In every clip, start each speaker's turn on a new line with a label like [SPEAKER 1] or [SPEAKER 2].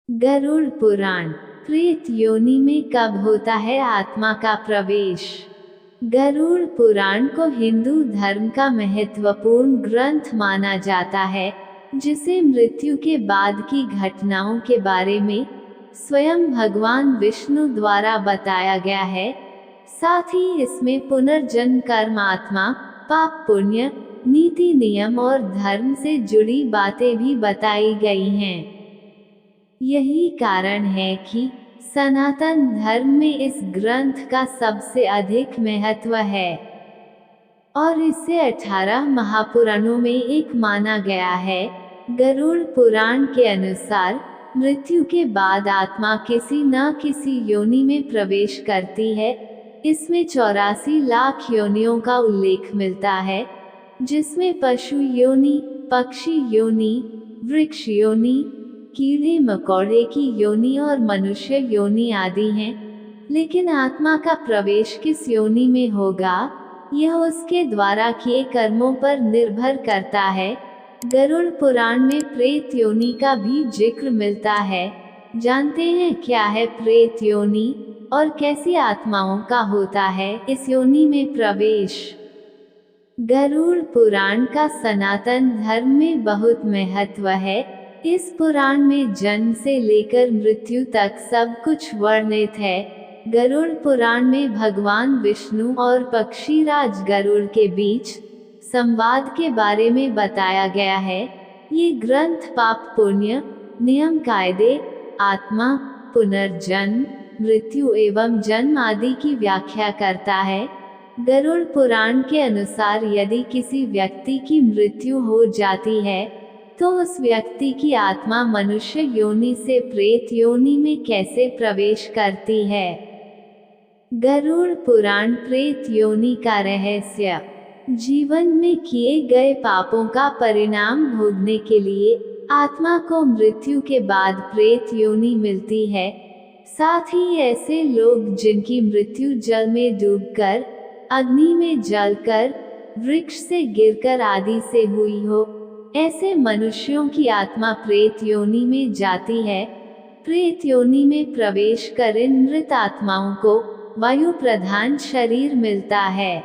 [SPEAKER 1] गरुड़ पुराण। प्रेत योनि में कब होता है आत्मा का प्रवेश। गरुड़ पुराण को हिंदू धर्म का महत्वपूर्ण ग्रंथ माना जाता है, जिसे मृत्यु के बाद की घटनाओं के बारे में स्वयं भगवान विष्णु द्वारा बताया गया है। साथ ही इसमें पुनर्जन्म, कर्म, आत्मा, पाप पुण्य, नीति नियम और धर्म से जुड़ी बातें भी बताई गई हैं। यही कारण है कि सनातन धर्म में इस ग्रंथ का सबसे अधिक महत्व है और इसे 18 महापुराणों में एक माना गया है। गरुड़ पुराण के अनुसार मृत्यु के बाद आत्मा किसी न किसी योनि में प्रवेश करती है। इसमें 84 लाख योनियों का उल्लेख मिलता है, जिसमें पशु योनि, पक्षी योनि, वृक्ष योनि, कीड़े मकोड़े की योनि और मनुष्य योनि आदि हैं। लेकिन आत्मा का प्रवेश किस योनि में होगा, यह उसके द्वारा किए कर्मों पर निर्भर करता है। गरुड़ पुराण में प्रेत योनि का भी जिक्र मिलता है। जानते हैं क्या है प्रेत योनि और कैसी आत्माओं का होता है इस योनि में प्रवेश। गरुड़ पुराण का सनातन धर्म में बहुत महत्व है। इस पुराण में जन्म से लेकर मृत्यु तक सब कुछ वर्णित है। गरुड़ पुराण में भगवान विष्णु और पक्षीराज गरुड़ के बीच संवाद के बारे में बताया गया है। ये ग्रंथ पाप पुण्य, नियम कायदे, आत्मा, पुनर्जन्म, मृत्यु एवं जन्म आदि की व्याख्या करता है। गरुड़ पुराण के अनुसार यदि किसी व्यक्ति की मृत्यु हो जाती है तो उस व्यक्ति की आत्मा मनुष्य योनि से प्रेत योनि में कैसे प्रवेश करती है। गरुड़ पुराण प्रेत योनि का रहस्य। जीवन में किए गए पापों का परिणाम भोगने के लिए आत्मा को मृत्यु के बाद प्रेत योनि मिलती है। साथ ही ऐसे लोग जिनकी मृत्यु जल में डूबकर, अग्नि में जलकर, वृक्ष से गिरकर आदि से हुई हो, ऐसे मनुष्यों की आत्मा प्रेत योनि में जाती है। प्रेत योनि में प्रवेश कर इन मृत आत्माओं को वायु प्रधान शरीर मिलता है।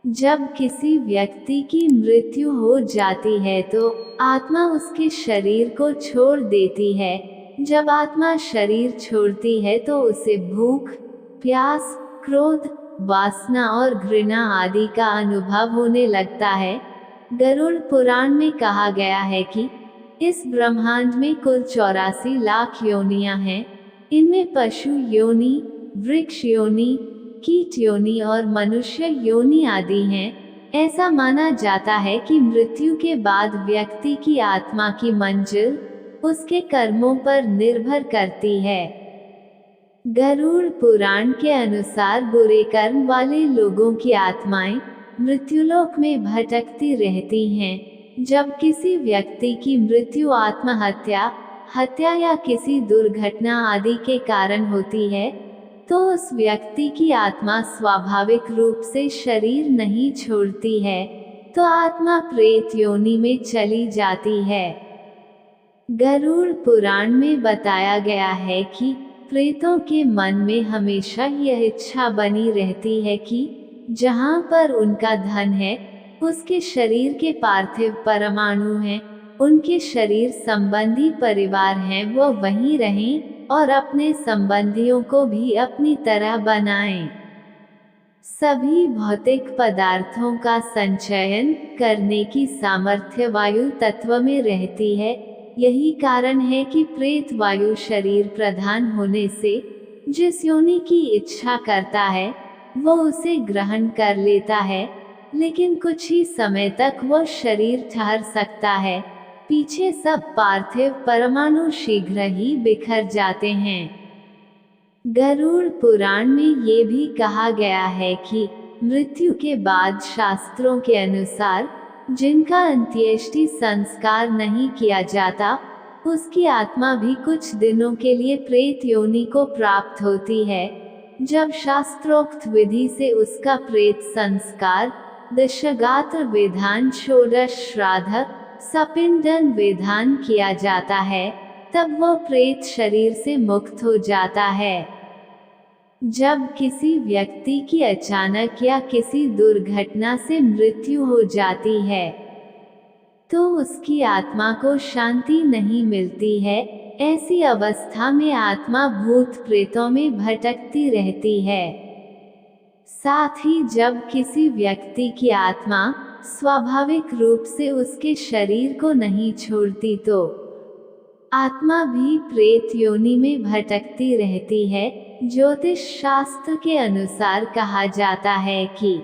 [SPEAKER 1] जब किसी व्यक्ति की मृत्यु हो जाती है तो आत्मा उसके शरीर को छोड़ देती है। जब आत्मा शरीर छोड़ती है तो उसे भूख, प्यास, क्रोध, वासना और घृणा आदि का अनुभव होने लगता है। गरुड़ पुराण में कहा गया है कि इस ब्रह्मांड में कुल 84 लाख योनियां हैं। इनमें पशु योनि, वृक्ष योनि, कीट योनि और मनुष्य योनि आदि हैं। ऐसा माना जाता है कि मृत्यु के बाद व्यक्ति की आत्मा की मंजिल उसके कर्मों पर निर्भर करती है। गरुड़ पुराण के अनुसार बुरे कर्म वाले लोगों की आत्माएं मृत्युलोक में भटकती रहती हैं। जब किसी व्यक्ति की मृत्यु आत्महत्या, हत्या या किसी दुर्घटना आदि के कारण होती है तो उस व्यक्ति की आत्मा स्वाभाविक रूप से शरीर नहीं छोड़ती है, तो आत्मा प्रेत योनि में चली जाती है। गरुड़ पुराण में बताया गया है कि प्रेतों के मन में हमेशा यह इच्छा बनी रहती है कि जहाँ पर उनका धन है, उसके शरीर के पार्थिव परमाणु हैं, उनके शरीर संबंधी परिवार हैं, वो वहीं रहें और अपने संबंधियों को भी अपनी तरह बनाएं। सभी भौतिक पदार्थों का संचयन करने की सामर्थ्य वायु तत्व में रहती है। यही कारण है कि प्रेत वायु शरीर प्रधान होने से जिस योनि की इच्छा करता है वो उसे ग्रहण कर लेता है, लेकिन कुछ ही समय तक वो शरीर ठहर सकता है। पीछे सब पार्थिव परमाणु शीघ्र ही बिखर जाते हैं। गरुड़ पुराण में ये भी कहा गया है कि मृत्यु के बाद शास्त्रों के अनुसार जिनका अंत्येष्टि संस्कार नहीं किया जाता, उसकी आत्मा भी कुछ दिनों के लिए प्रेत योनि को प्राप्त होती है। जब शास्त्रोक्त विधि से उसका प्रेत संस्कार, दशगात्र विधान, षोडश श्राद्ध, सपिंडन विधान किया जाता है, तब वो प्रेत शरीर से मुक्त हो जाता है। जब किसी व्यक्ति की अचानक या किसी दुर्घटना से मृत्यु हो जाती है तो उसकी आत्मा को शांति नहीं मिलती है। ऐसी अवस्था में आत्मा भूत प्रेतों में भटकती रहती है। साथ ही जब किसी व्यक्ति की आत्मा स्वाभाविक रूप से उसके शरीर को नहीं छोड़ती तो आत्मा भी प्रेत योनि में भटकती रहती है। ज्योतिष शास्त्र के अनुसार कहा जाता है कि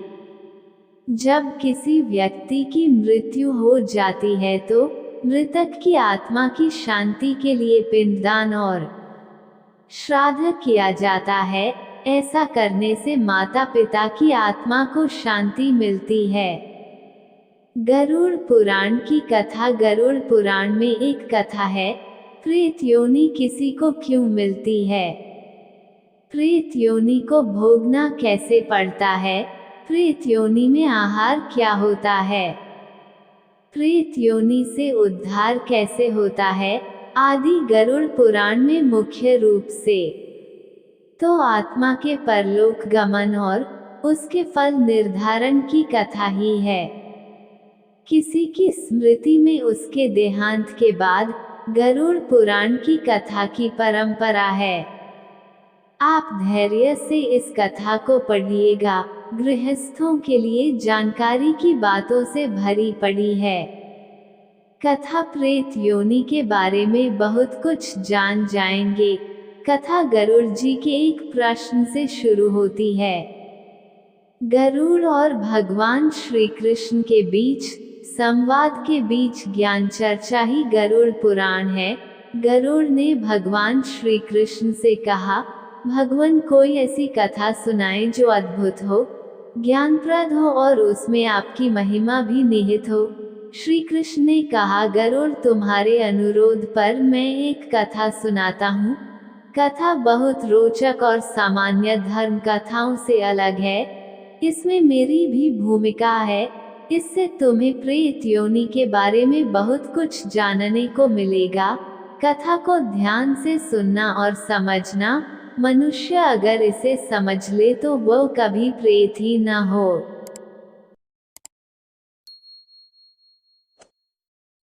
[SPEAKER 1] जब किसी व्यक्ति की मृत्यु हो जाती है तो मृतक की आत्मा की शांति के लिए पिंडदान और श्राद्ध किया जाता है। ऐसा करने से माता पिता की आत्मा को शांति मिलती है। गरुड़ पुराण की कथा। गरुड़ पुराण में एक कथा है, प्रेत योनि किसी को क्यों मिलती है? प्रेत योनि को भोगना कैसे पड़ता है? प्रेत योनि में आहार क्या होता है? प्रेत योनि से उद्धार कैसे होता है? आदि गरुड़ पुराण में मुख्य रूप से तो आत्मा के परलोक गमन और उसके फल निर्धारण की कथा ही है। किसी की स्मृति में उसके देहांत के बाद गरुड़ पुराण की कथा की परंपरा है। आप धैर्य से इस कथा को पढ़िएगा। गृहस्थों के लिए जानकारी की बातों से भरी पड़ी है। कथा प्रेत योनि के बारे में बहुत कुछ जान जाएंगे। कथा गरुड़ जी के एक प्रश्न से शुरू होती है। गरुड़ और भगवान श्री कृष्ण के बीच संवाद के बीच ज्ञान चर्चा ही गरुड़ पुराण है। गरुड़ ने भगवान श्री कृष्ण से कहा, भगवान कोई ऐसी कथा सुनाएं जो अद्भुत हो, ज्ञानप्रद हो और उसमें आपकी महिमा भी निहित हो। श्री कृष्ण ने कहा, गरुड़ तुम्हारे अनुरोध पर मैं एक कथा सुनाता हूँ। कथा बहुत रोचक और सामान्य धर्म कथाओं से अलग है। इसमें मेरी भी भूमिका है। इससे तुम्हें प्रेत योनि के बारे में बहुत कुछ जानने को मिलेगा। कथा को ध्यान से सुनना और समझना। मनुष्य अगर इसे समझ ले तो वो कभी प्रेत ही न हो।